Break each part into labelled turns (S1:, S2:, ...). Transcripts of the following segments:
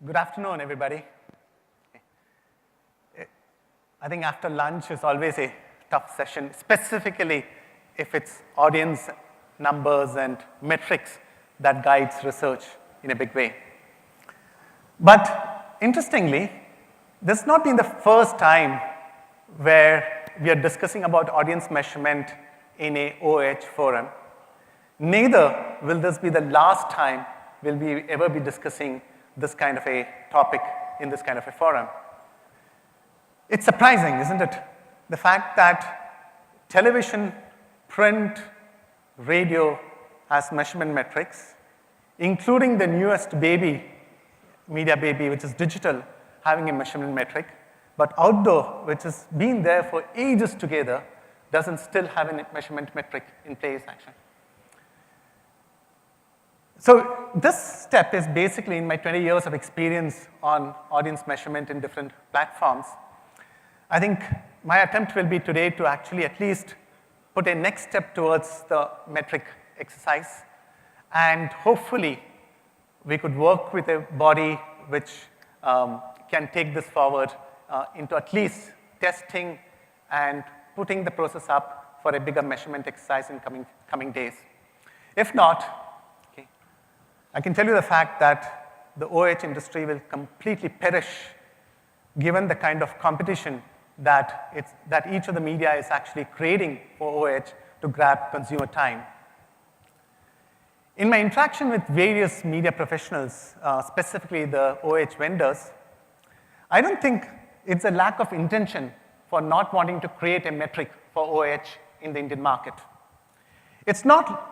S1: Good afternoon, everybody. I think after lunch is always a tough session, specifically if it's audience numbers and metrics that guides research in a big way. But interestingly, this has not been the first time where we are discussing about audience measurement in a OH forum. Neither will this be the last time we'll ever be discussing this kind of a topic in this kind of a forum. It's surprising, isn't it? The fact that television, print, radio has measurement metrics, including the newest media baby, which is digital, having a measurement metric, but outdoor, which has been there for ages together, doesn't still have a measurement metric in place, actually. So this step is basically in my 20 years of experience on audience measurement in different platforms. I think my attempt will be today to actually at least put a next step towards the metric exercise, and hopefully we could work with a body which can take this forward into at least testing and putting the process up for a bigger measurement exercise in coming days. If not, I can tell you the fact that the OH industry will completely perish given the kind of competition that each of the media is actually creating for OH to grab consumer time. In my interaction with various media professionals, specifically the OH vendors, I don't think it's a lack of intention for not wanting to create a metric for OH in the Indian market. It's not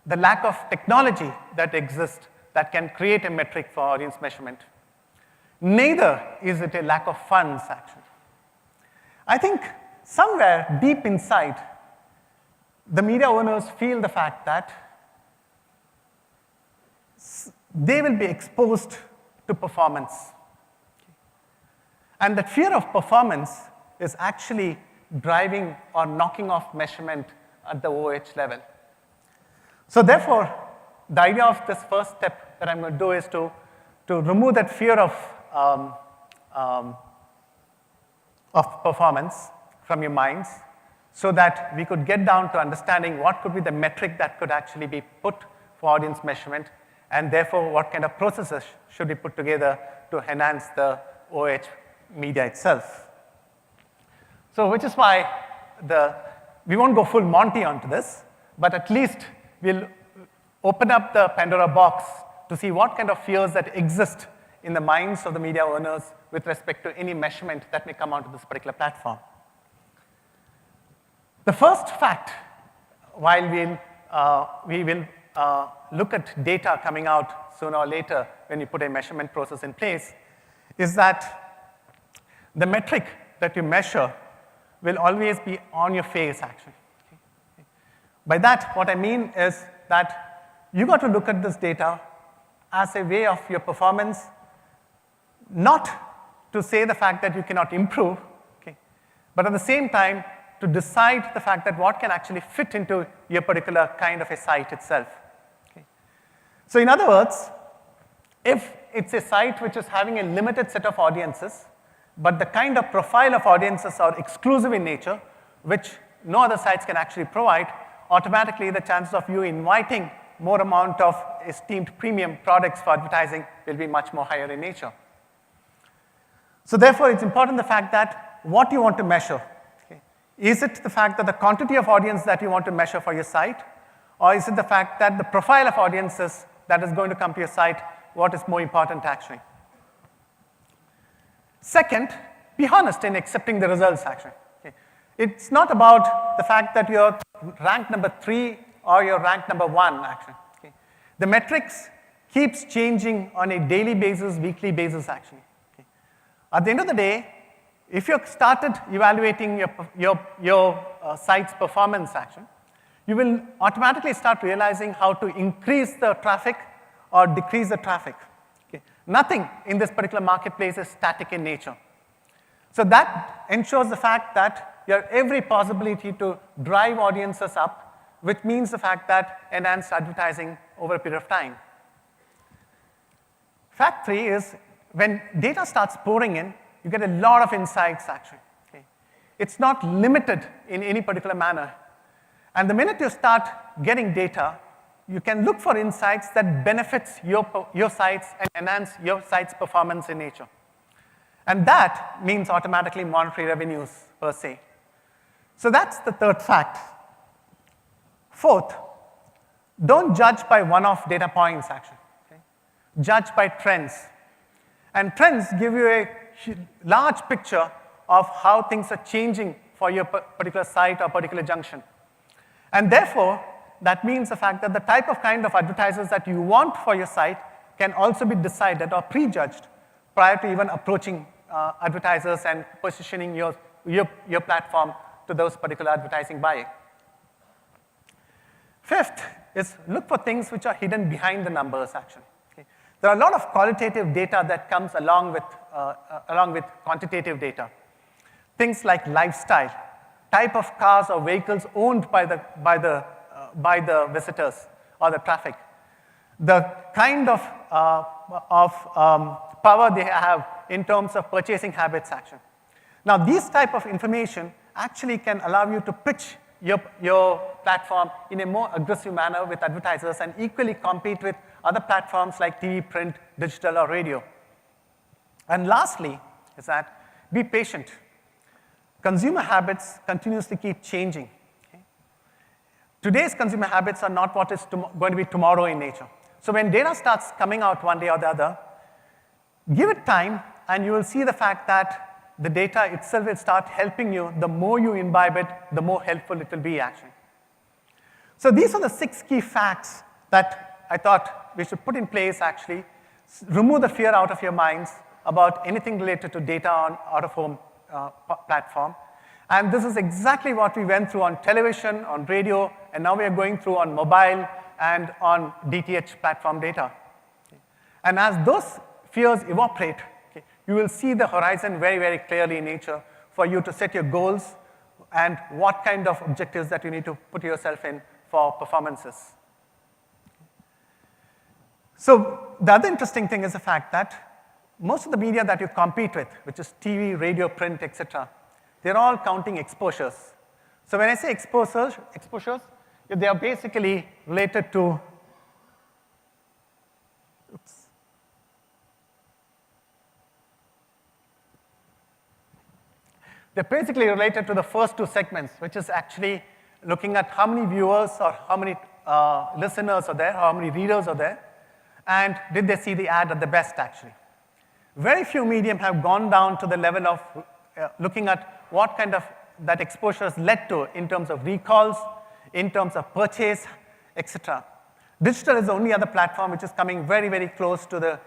S1: the lack of technology that exists that can create a metric for audience measurement. Neither is it a lack of funds, actually. I think somewhere deep inside, the media owners feel the fact that they will be exposed to performance. And that fear of performance is actually driving or knocking off measurement at the OH level. So therefore, the idea of this first step that I'm going to do is to remove that fear of performance from your minds so that we could get down to understanding what could be the metric that could actually be put for audience measurement, and therefore what kind of processes should be put together to enhance the OH media itself. So which is why we won't go full Monty onto this, but at least we'll open up the Pandora box to see what kind of fears that exist in the minds of the media owners with respect to any measurement that may come onto this particular platform. The first fact, while we will look at data coming out sooner or later when you put a measurement process in place, is that the metric that you measure will always be on your face, actually. By that, what I mean is that you got to look at this data as a way of your performance, not to say the fact that you cannot improve, but at the same time to decide the fact that what can actually fit into your particular kind of a site itself. So in other words, if it's a site which is having a limited set of audiences, but the kind of profile of audiences are exclusive in nature, which no other sites can actually provide, automatically the chances of you inviting more amount of esteemed premium products for advertising will be much more higher in nature. So therefore, it's important the fact that what you want to measure. Is it the fact that the quantity of audience that you want to measure for your site, or is it the fact that the profile of audiences that is going to come to your site, what is more important actually? Second, be honest in accepting the results, actually. It's not about the fact that you're ranked number 3 or you're ranked number 1, actually. The metrics keeps changing on a daily basis, weekly basis, actually. At the end of the day, if you started evaluating your site's performance, actually, you will automatically start realizing how to increase the traffic or decrease the traffic. Nothing in this particular marketplace is static in nature. So that ensures the fact that you have every possibility to drive audiences up, which means the fact that enhanced advertising over a period of time. Fact 3 is when data starts pouring in, you get a lot of insights, actually. Okay? It's not limited in any particular manner. And the minute you start getting data, you can look for insights that benefits your sites and enhance your site's performance in nature. And that means automatically monetary revenues, per se. So that's the third fact. Fourth, don't judge by one-off data points, actually. Okay? Judge by trends. And trends give you a large picture of how things are changing for your particular site or particular junction. And therefore, that means the fact that the type of kind of advertisers that you want for your site can also be decided or prejudged prior to even approaching advertisers and positioning your platform to those particular advertising buying. Fifth is look for things which are hidden behind the numbers, actually. Okay? There are a lot of qualitative data that comes along with quantitative data. Things like lifestyle, type of cars or vehicles owned by the visitors or the traffic, the kind of power they have in terms of purchasing habits, actually. Now, these type of information actually can allow you to pitch your platform in a more aggressive manner with advertisers and equally compete with other platforms like TV, print, digital, or radio. And lastly is that be patient. Consumer habits continuously keep changing. Okay? Today's consumer habits are not what is going to be tomorrow in nature. So when data starts coming out one day or the other, give it time, and you will see the fact that the data itself will start helping you. The more you imbibe it, the more helpful it will be, actually. So these are the 6 key facts that I thought we should put in place, actually. Remove the fear out of your minds about anything related to data on out-of-home platform. And this is exactly what we went through on television, on radio, and now we are going through on mobile and on DTH platform data. And as those fears evaporate, you will see the horizon very, very clearly in nature for you to set your goals and what kind of objectives that you need to put yourself in for performances. So the other interesting thing is the fact that most of the media that you compete with, which is TV, radio, print, etc., they're all counting exposures. So when I say exposures, they are basically related to, they're basically related to the first 2 segments, which is actually looking at how many viewers or how many listeners are there, how many readers are there, and did they see the ad at the best, actually. Very few medium have gone down to the level of looking at what kind of that exposure has led to in terms of recalls, in terms of purchase, etc. Digital is the only other platform which is coming very, very close to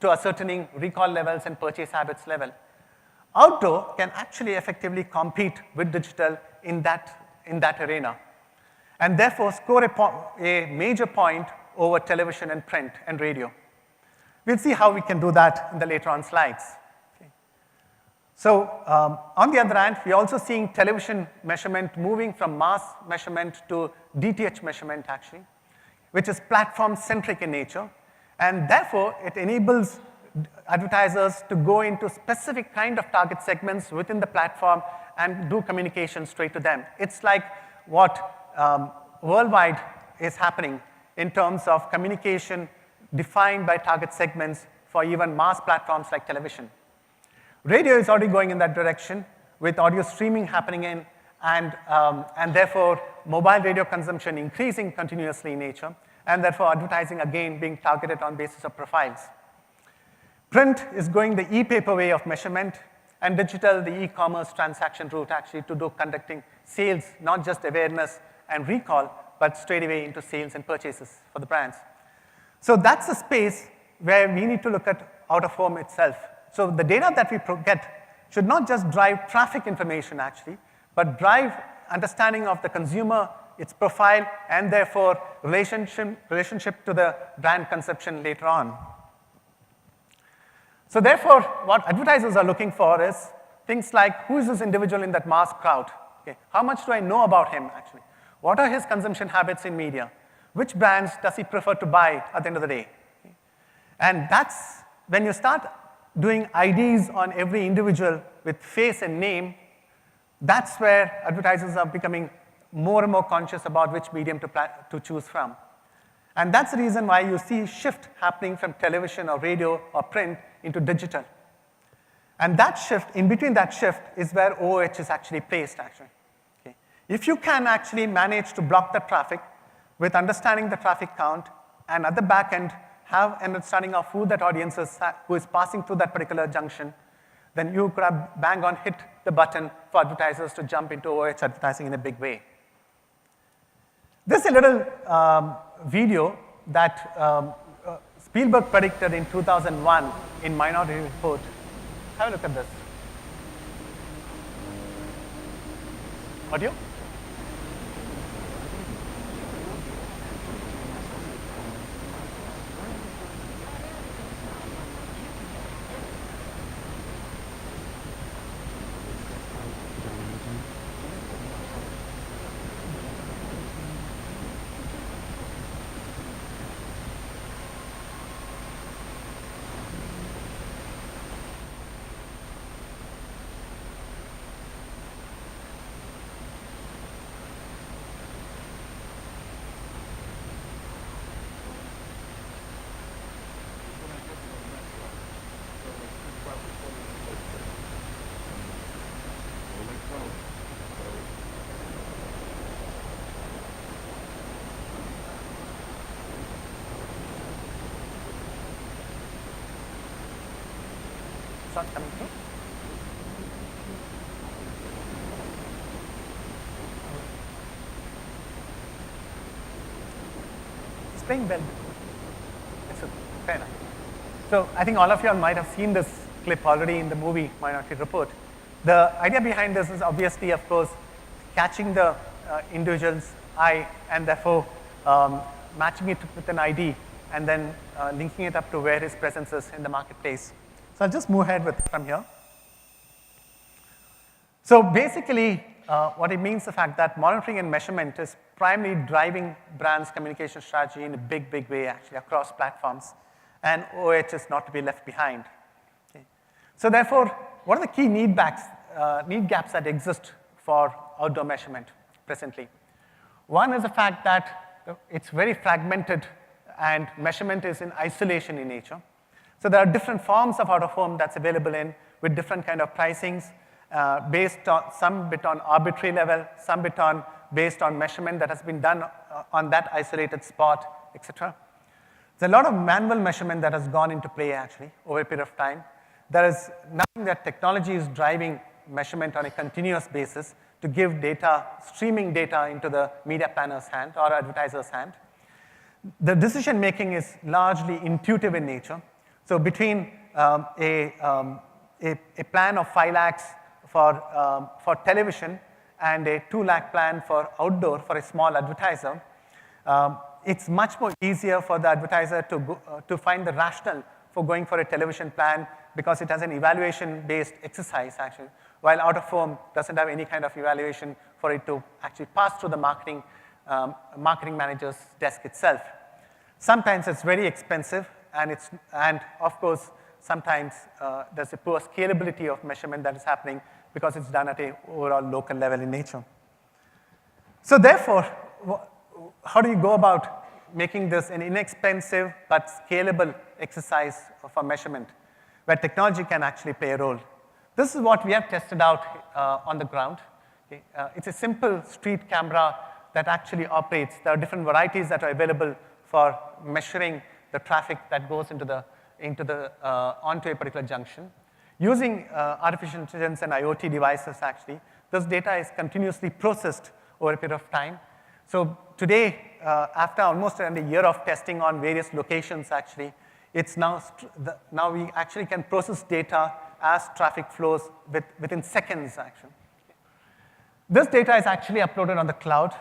S1: ascertaining recall levels and purchase habits level. Outdoor can actually effectively compete with digital in that arena, and therefore score a major point over television and print and radio. We'll see how we can do that in the later on slides. Okay. So on the other hand, we're also seeing television measurement moving from mass measurement to DTH measurement, actually, which is platform-centric in nature, and therefore it enables advertisers to go into specific kind of target segments within the platform and do communication straight to them. It's like what worldwide is happening in terms of communication defined by target segments for even mass platforms like television. Radio is already going in that direction with audio streaming happening in, and therefore mobile radio consumption increasing continuously in nature, and therefore advertising again being targeted on basis of profiles. Print is going the e-paper way of measurement, and digital, the e-commerce transaction route, actually, to do conducting sales, not just awareness and recall, but straight away into sales and purchases for the brands. So that's a space where we need to look at out-of-home itself. So the data that we get should not just drive traffic information, actually, but drive understanding of the consumer, its profile, and therefore relationship to the brand conception later on. So therefore, what advertisers are looking for is things like, who is this individual in that mass crowd? Okay. How much do I know about him, actually? What are his consumption habits in media? Which brands does he prefer to buy at the end of the day? Okay. And that's when you start doing IDs on every individual with face and name, that's where advertisers are becoming more and more conscious about which medium to choose from. And that's the reason why you see shift happening from television or radio or print into digital. And that shift, in between that shift, is where OOH is actually placed, actually. Okay. If you can actually manage to block the traffic with understanding the traffic count, and at the back end, have an understanding of who that audience is, who is passing through that particular junction, then you could have bang on hit the button for advertisers to jump into OOH advertising in a big way. This is a little video that Spielberg predicted in 2001 in Minority Report. Have a look at this. Audio? It's not coming through. It's playing well. It's fair enough. So I think all of you all might have seen this clip already in the movie Minority Report. The idea behind this is obviously, of course, catching the individual's eye and therefore matching it with an ID and then linking it up to where his presence is in the marketplace. So I'll just move ahead from here. So basically, what it means the fact that monitoring and measurement is primarily driving brands' communication strategy in a big, big way, actually, across platforms. And OOH is not to be left behind. Okay. So therefore, what are the key need gaps that exist for outdoor measurement presently? One is the fact that it's very fragmented and measurement is in isolation in nature. So there are different forms of out-of-home that's available with different kind of pricings, based on some bit on arbitrary level, some bit on based on measurement that has been done on that isolated spot, etc. There's a lot of manual measurement that has gone into play actually over a period of time. There is nothing that technology is driving measurement on a continuous basis to give data, streaming data into the media planner's hand or advertiser's hand. The decision making is largely intuitive in nature. So between a plan of 5 lakhs for television and a 2 lakh plan for outdoor for a small advertiser, it's much more easier for the advertiser to find the rationale for going for a television plan because it has an evaluation-based exercise, actually, while out-of-home doesn't have any kind of evaluation for it to actually pass through the marketing manager's desk itself. Sometimes it's very expensive, and of course, sometimes there's a poor scalability of measurement that is happening because it's done at a overall local level in nature. So therefore, how do you go about making this an inexpensive but scalable exercise for measurement where technology can actually play a role? This is what we have tested out on the ground. Okay. It's a simple street camera that actually operates. There are different varieties that are available for measuring the traffic that goes onto a particular junction. Using artificial intelligence and IoT devices, actually, this data is continuously processed over a period of time. So today, after almost a year of testing on various locations, actually, it's now we actually can process data as traffic flows within seconds, actually. This data is actually uploaded on the cloud,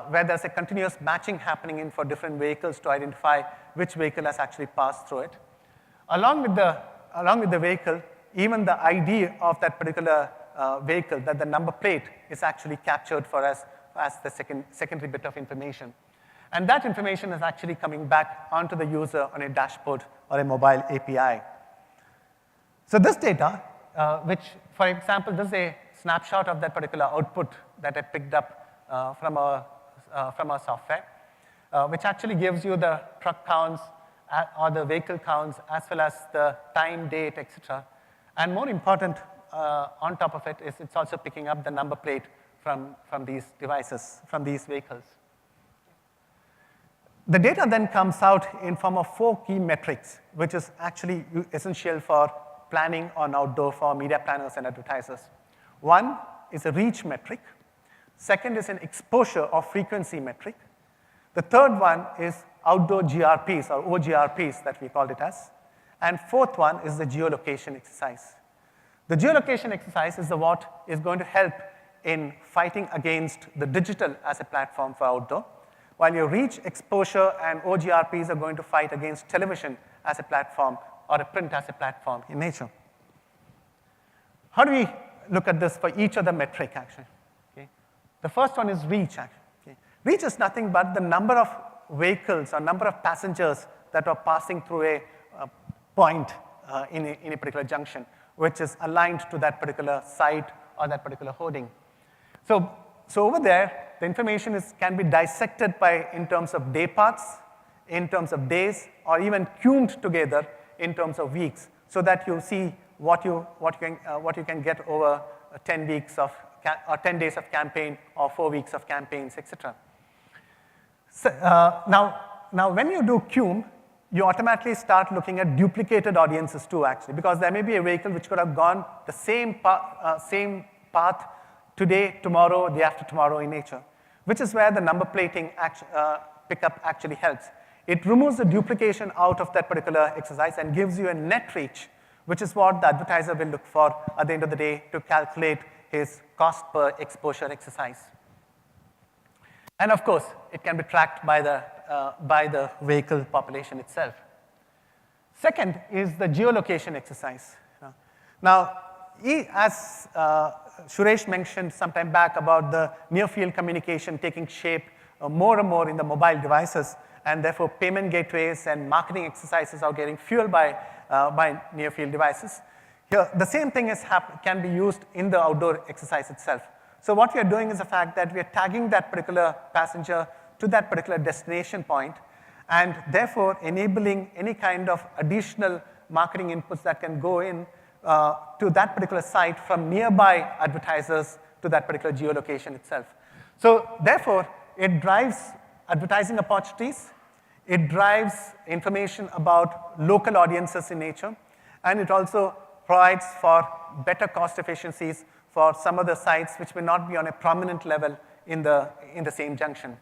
S1: where there's a continuous matching happening for different vehicles to identify which vehicle has actually passed through it. Along with the vehicle, even the ID of that particular vehicle, that the number plate is actually captured for us as the secondary bit of information. And that information is actually coming back onto the user on a dashboard or a mobile API. So this data, which, for example, this is a snapshot of that particular output that I picked up from our software, which actually gives you the truck counts or the vehicle counts, as well as the time, date, etc. And more important, on top of it, is it's also picking up the number plate from these devices, from these vehicles. The data then comes out in form of 4 key metrics, which is actually essential for planning on outdoor for media planners and advertisers. One is a reach metric. Second is an exposure or frequency metric. The third one is outdoor GRPs or OGRPs that we called it as. And fourth one is the geolocation exercise. The geolocation exercise is what is going to help in fighting against the digital as a platform for outdoor, while your reach, exposure, and OGRPs are going to fight against television as a platform or a print as a platform in nature. How do we look at this for each of the metric, actually? Okay. The first one is reach, actually. Okay. Reach is nothing but the number of vehicles or number of passengers that are passing through a point in a particular junction, which is aligned to that particular site or that particular hoarding. So over there, the information can be dissected in terms of day parts, in terms of days, or even cumed together in terms of weeks, so that you see what you can get over 10 weeks or 10 days of campaign or 4 weeks of campaigns, etc. So, now, when you do cume, you automatically start looking at duplicated audiences too, actually, because there may be a vehicle which could have gone the same path today, tomorrow, day after tomorrow in nature, which is where the number plating pickup actually helps. It removes the duplication out of that particular exercise and gives you a net reach, which is what the advertiser will look for at the end of the day to calculate his cost per exposure exercise. And of course, it can be tracked by the vehicle population itself. Second is the geolocation exercise. Now, as Suresh mentioned some time back about the near-field communication taking shape more and more in the mobile devices, and therefore payment gateways and marketing exercises are getting fueled by near-field devices. Here, the same thing can be used in the outdoor exercise itself. So what we are doing is the fact that we are tagging that particular passenger to that particular destination point, and therefore enabling any kind of additional marketing inputs that can go in to that particular site from nearby advertisers to that particular geolocation itself. So therefore, it drives advertising opportunities, it drives information about local audiences in nature, and it also provides for better cost efficiencies for some of the sites which may not be on a prominent level in the same junction.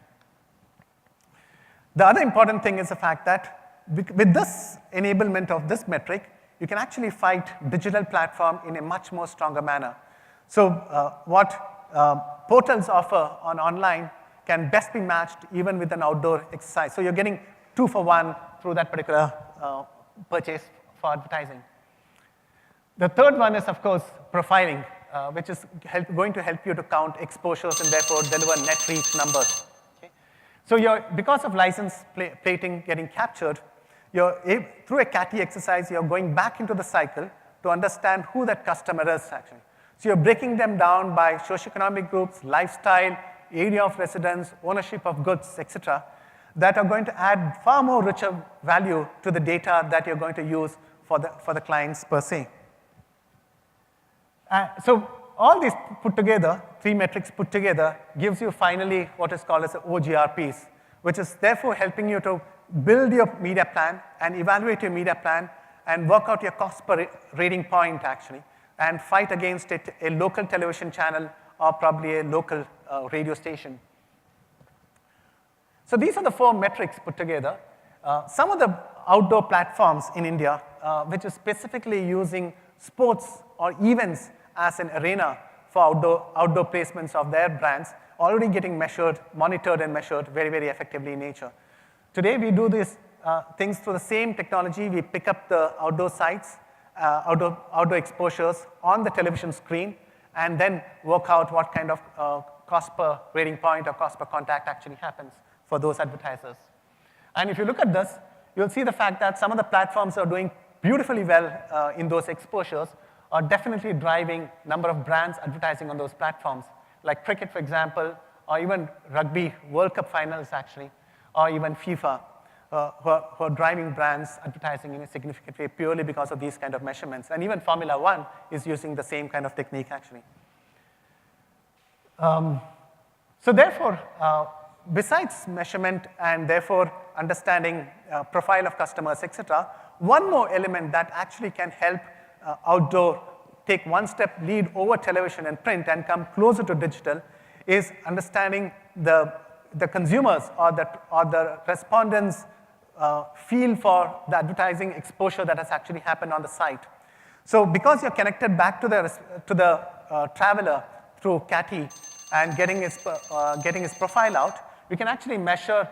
S1: The other important thing is the fact that with this enablement of this metric, you can actually fight digital platform in a much more stronger manner. So what portals offer online can best be matched even with an outdoor exercise. So you're getting 2 for 1 through that particular purchase for advertising. The third one is, of course, profiling, which is going to help you to count exposures and therefore deliver net reach numbers. Okay? So because of license plating getting captured, through a CATI exercise, you're going back into the cycle to understand who that customer is, actually. So you're breaking them down by socioeconomic groups, lifestyle, area of residence, ownership of goods, etc., that are going to add far more richer value to the data that you're going to use for the clients per se. So all these put together, 3 metrics put together, gives you finally what is called as OGRPs, which is therefore helping you to build your media plan and evaluate your media plan and work out your cost per rating point, actually, and fight against it, a local television channel or probably a local radio station. So these are the 4 metrics put together. Some of the outdoor platforms in India, which is specifically using sports or events as an arena for outdoor placements of their brands, already getting monitored and measured very, very effectively in nature. Today, we do these things through the same technology. We pick up the outdoor sites, outdoor exposures on the television screen, and then work out what kind of cost per rating point or cost per contact actually happens for those advertisers. And if you look at this, you'll see the fact that some of the platforms are doing beautifully well in those exposures, are definitely driving number of brands advertising on those platforms, like cricket, for example, or even rugby World Cup finals, actually, or even FIFA, who are driving brands advertising in a significant way purely because of these kind of measurements. And even Formula One is using the same kind of technique, actually. So therefore, besides measurement and therefore understanding profile of customers, etc., one more element that actually can help outdoor take one step lead over television and print and come closer to digital is understanding the consumers or the respondents' feel for the advertising exposure that has actually happened on the site. So because you're connected back to the traveler through CATI and getting his profile out, we can actually measure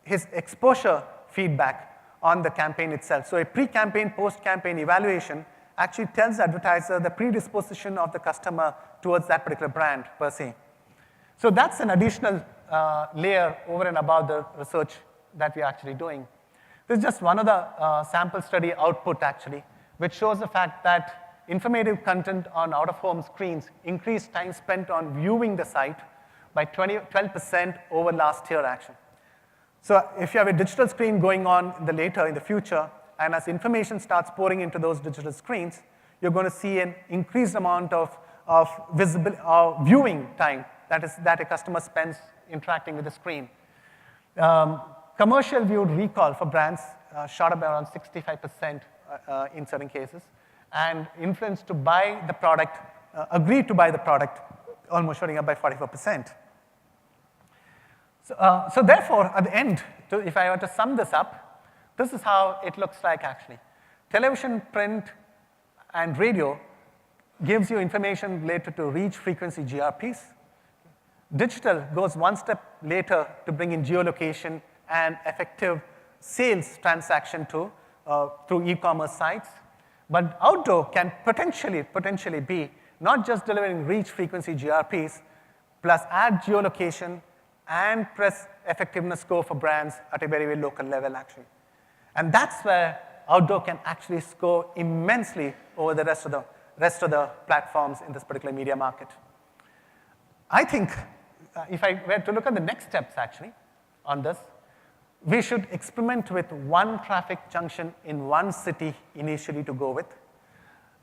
S1: his exposure feedback on the campaign itself. So a pre-campaign, post-campaign evaluation actually tells the advertiser the predisposition of the customer towards that particular brand per se. So that's an additional layer over and above the research that we're actually doing. This is just one of the sample study output, actually, which shows the fact that informative content on out-of-home screens increased time spent on viewing the site by 12% over last year, actually. So if you have a digital screen going on in the future, and as information starts pouring into those digital screens, you're going to see an increased amount of viewing time that a customer spends interacting with the screen. Commercial viewed recall for brands shot up around 65% in certain cases, and influence to buy the product, agreed to buy the product, almost shooting up by 44%. So therefore, at the end, if I were to sum this up, this is how it looks like, actually. Television, print, and radio gives you information related to reach, frequency, GRPs. Digital goes one step later to bring in geolocation and effective sales transaction through e-commerce sites. But outdoor can potentially be not just delivering reach, frequency, GRPs, plus add geolocation and press effectiveness score for brands at a very, very local level, actually. And that's where outdoor can actually score immensely over the rest of the platforms in this particular media market. I think if I were to look at the next steps, actually, on this, we should experiment with one traffic junction in one city initially to go with.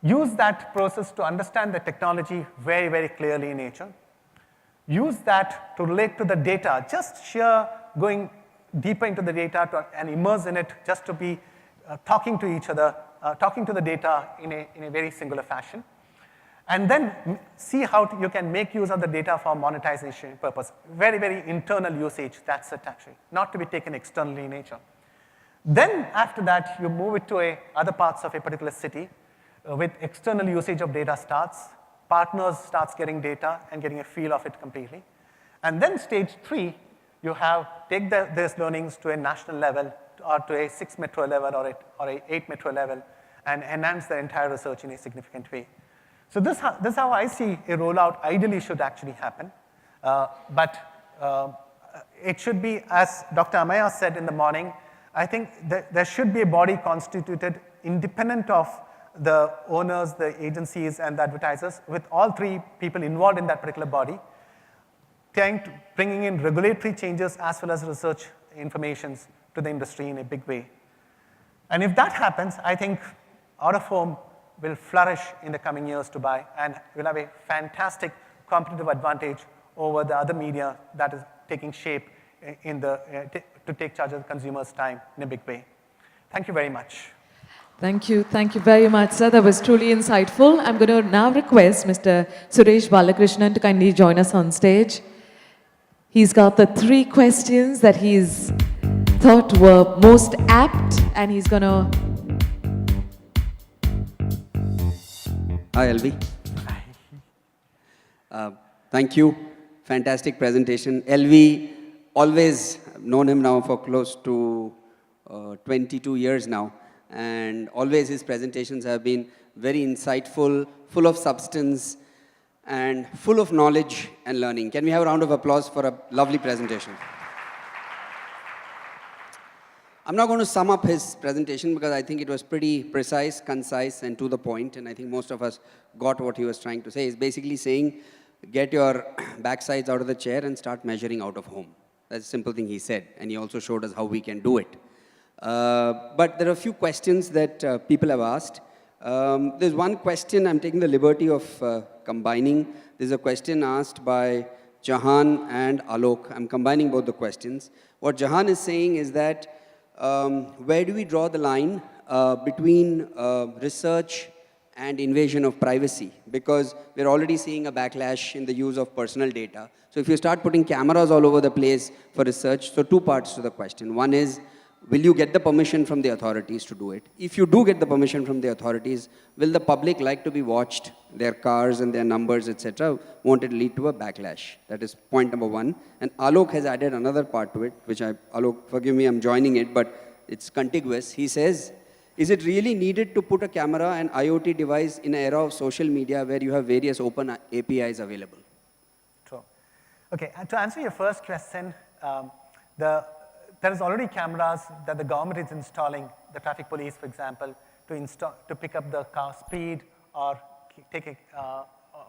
S1: Use that process to understand the technology very, very clearly in nature. Use that to relate to the data, just going deeper into the data and immerse in it just to be talking to each other, talking to the data in a very singular fashion. And then see how you can make use of the data for monetization purpose. Very, very internal usage, that's it actually, not to be taken externally in nature. Then after that, you move it to other parts of a particular city with external usage of data starts, partners starts getting data and getting a feel of it completely. And then stage 3, you take these learnings to a national level or to a 6 metro level or a 8 metro level and enhance the entire research in a significant way. So this is how I see a rollout ideally should actually happen. But it should be, as Dr. Amaya said in the morning, I think there should be a body constituted independent of the owners, the agencies, and the advertisers, with all 3 people involved in that particular body, bringing in regulatory changes as well as research informations to the industry in a big way. And if that happens, I think out-of-home will flourish in the coming years to buy and will have a fantastic competitive advantage over the other media that is taking shape to take charge of the consumer's time in a big way. Thank you very much.
S2: Thank you. Thank you very much, sir. That was truly insightful. I'm going to now request Mr. Suresh Balakrishnan to kindly join us on stage. He's got the 3 questions that he's thought were most apt, and he's going to...
S3: Hi, LV. Thank you. Fantastic presentation. LV, always known him now for close to 22 years now. And always his presentations have been very insightful, full of substance, and full of knowledge and learning. Can we have a round of applause for a lovely presentation? I'm not going to sum up his presentation because I think it was pretty precise, concise, and to the point, and I think most of us got what he was trying to say. He's basically saying, get your backsides out of the chair and start measuring out of home. That's a simple thing he said, and he also showed us how we can do it. But there are a few questions that people have asked. There's one question I'm taking the liberty of combining. There's a question asked by Jahan and Alok. I'm combining both the questions. What Jahan is saying is that where do we draw the line between research and invasion of privacy? Because we're already seeing a backlash in the use of personal data. So if you start putting cameras all over the place for research, so two parts to the question. One is, will you get the permission from the authorities to do it? If you do get the permission from the authorities, will the public like to be watched, their cars and their numbers, etc.? Won't it lead to a backlash? That is point number one. And Alok has added another part to it, which Alok, forgive me, I'm joining it, but it's contiguous. He says, is it really needed to put a camera and IoT device in an era of social media where you have various open APIs available?
S1: True. Okay, and to answer your first question, there is already cameras that the government is installing, the traffic police, for example, to pick up the car speed or take it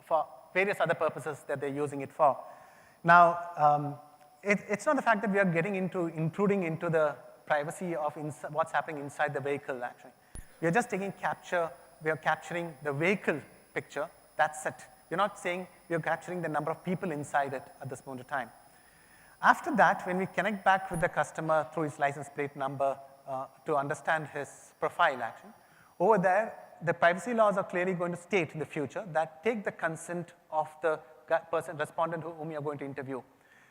S1: for various other purposes that they're using it for. Now, it's not the fact that we are getting into intruding into the privacy of what's happening inside the vehicle, actually. We are just taking we are capturing the vehicle picture, that's it. We're not saying we are capturing the number of people inside it at this moment of time. After that, when we connect back with the customer through his license plate number to understand his profile, actually, over there, the privacy laws are clearly going to state in the future that take the consent of the respondent whom you're going to interview.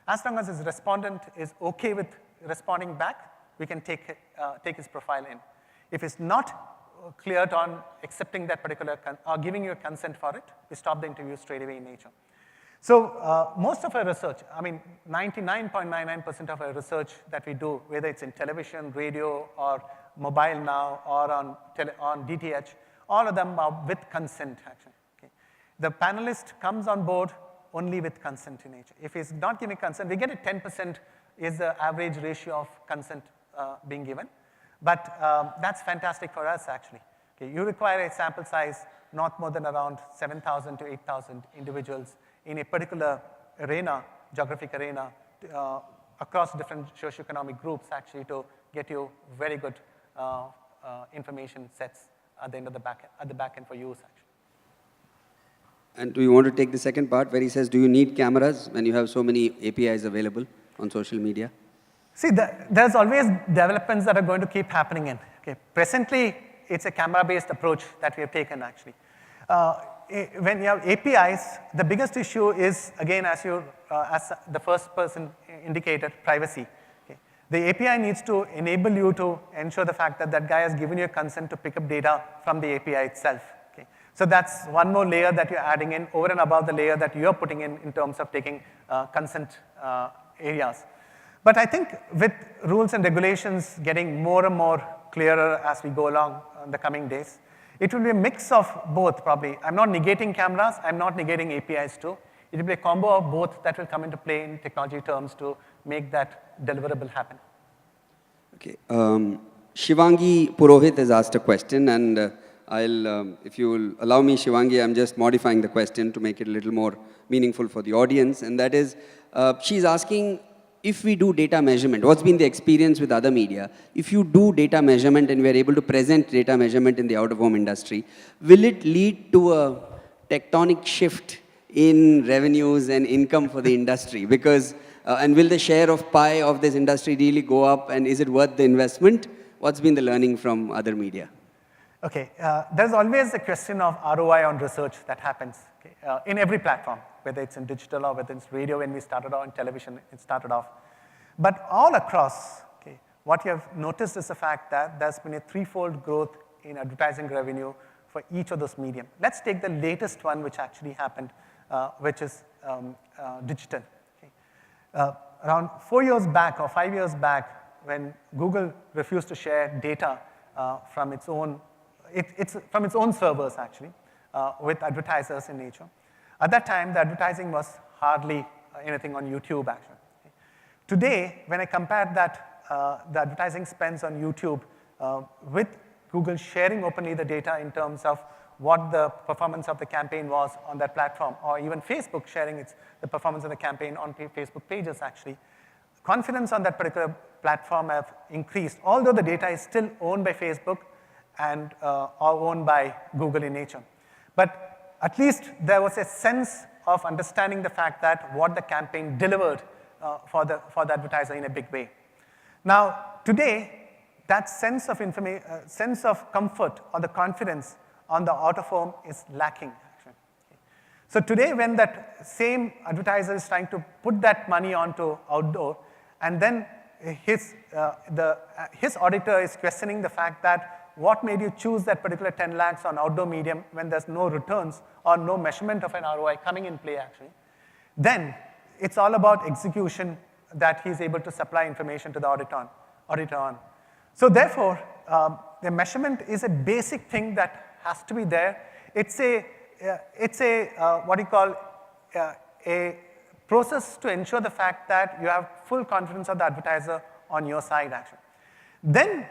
S1: As long as his respondent is okay with responding back, we can take his profile in. If it's not cleared on accepting that particular, or giving you a consent for it, we stop the interview straight away in nature. So most of our research, I mean, 99.99% of our research that we do, whether it's in television, radio, or mobile now, or on DTH, all of them are with consent, actually. Okay. The panelist comes on board only with consent in nature. If he's not giving consent, we get a 10% is the average ratio of consent being given. But that's fantastic for us, actually. Okay. You require a sample size not more than around 7,000 to 8,000 individuals in a particular arena, geographic arena, across different socioeconomic groups, actually, to get you very good information sets at the end of the back end for use, actually.
S3: And do you want to take the second part where he says, do you need cameras when you have so many APIs available on social media? See,
S1: there's always developments that are going to keep happening in. Okay. Presently, it's a camera-based approach that we have taken, actually. When you have APIs, the biggest issue is, again, as the first person indicated, privacy. Okay. The API needs to enable you to ensure the fact that that guy has given you a consent to pick up data from the API itself. Okay. So that's one more layer that you're adding in over and above the layer that you're putting in terms of taking consent areas. But I think with rules and regulations getting more and more clearer as we go along in the coming days, it will be a mix of both, probably. I'm not negating cameras. I'm not negating APIs, too. It will be a combo of both that will come into play in technology terms to make that deliverable happen.
S3: Okay. Shivangi Purohit has asked a question, and if you will allow me, Shivangi, I'm just modifying the question to make it a little more meaningful for the audience, and that is, she's asking, if we do data measurement, what's been the experience with other media? If you do data measurement and we're able to present data measurement in the out-of-home industry, will it lead to a tectonic shift in revenues and income for the industry? Because, and will the share of pie of this industry really go up, and is it worth the investment? What's been the learning from other media?
S1: Okay, there's always a question of ROI on research that happens in every platform, whether it's in digital or whether it's radio when we started off, in television it started off. But all across, what you have noticed is the fact that there's been a threefold growth in advertising revenue for each of those medium. Let's take the latest one which actually happened, which is digital. Around 4 years back or 5 years back, when Google refused to share data from its own servers, actually, with advertisers in nature. At that time, the advertising was hardly anything on YouTube, actually. Today, when I compare that the advertising spends on YouTube with Google sharing openly the data in terms of what the performance of the campaign was on that platform, or even Facebook sharing the performance of the campaign on Facebook pages, actually. Confidence on that particular platform have increased, although the data is still owned by Facebook and or owned by Google in nature. But at least there was a sense of understanding the fact that what the campaign delivered for the advertiser in a big way. Now, today, that sense of comfort or the confidence on the out-of-home is lacking, actually. So today, when that same advertiser is trying to put that money onto outdoor, and then his auditor is questioning the fact that what made you choose that particular 10 lakhs on outdoor medium when there's no returns or no measurement of an ROI coming in play, actually, then it's all about execution that he's able to supply information to the auditor on. So therefore, the measurement is a basic thing that has to be there. It's a process to ensure the fact that you have full confidence of the advertiser on your side, actually. Then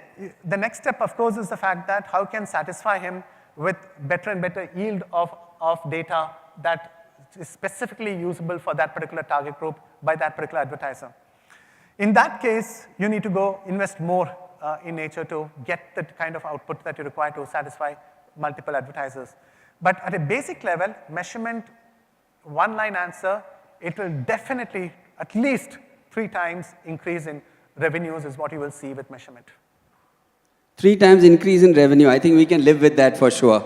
S1: the next step, of course, is the fact that how can satisfy him with better and better yield of data that is specifically usable for that particular target group by that particular advertiser. In that case, you need to go invest more in nature to get the kind of output that you require to satisfy multiple advertisers. But at a basic level, measurement, one-line answer, it will definitely at least 3 times increase in revenues is what you will see with measurement.
S3: 3 times increase in revenue. I think we can live with that for sure.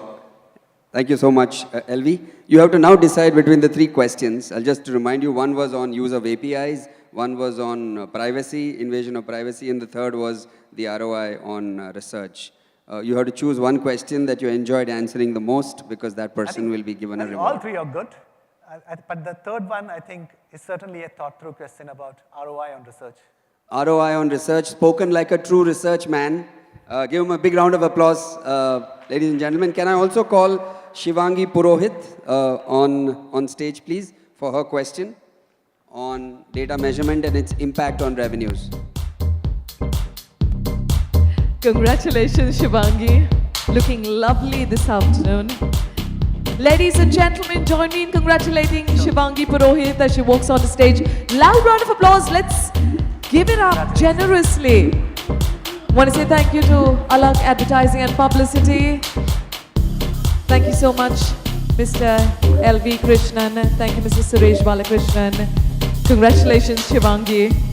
S3: Thank you so much, LV. You have to now decide between the 3 questions. I'll just remind you, one was on use of APIs, one was on privacy, invasion of privacy, and the third was the ROI on research. You have to choose one question that you enjoyed answering the most, because that person will be given a reward.
S1: All 3 are good, but the third one, I think, is certainly a thought-through question about ROI on research.
S3: ROI on research, spoken like a true research man. Give him a big round of applause, ladies and gentlemen. Can I also call Shivangi Purohit on stage, please, for her question on data measurement and its impact on revenues.
S2: Congratulations, Shivangi. Looking lovely this afternoon. Ladies and gentlemen, join me in congratulating Shivangi Purohit as she walks on the stage. Loud round of applause. Let's give it up generously. Want to say thank you to Alak Advertising and Publicity. Thank you so much, Mr. V Krishnan. Thank you, Mr. Suresh Balakrishnan. Congratulations, Shivangi.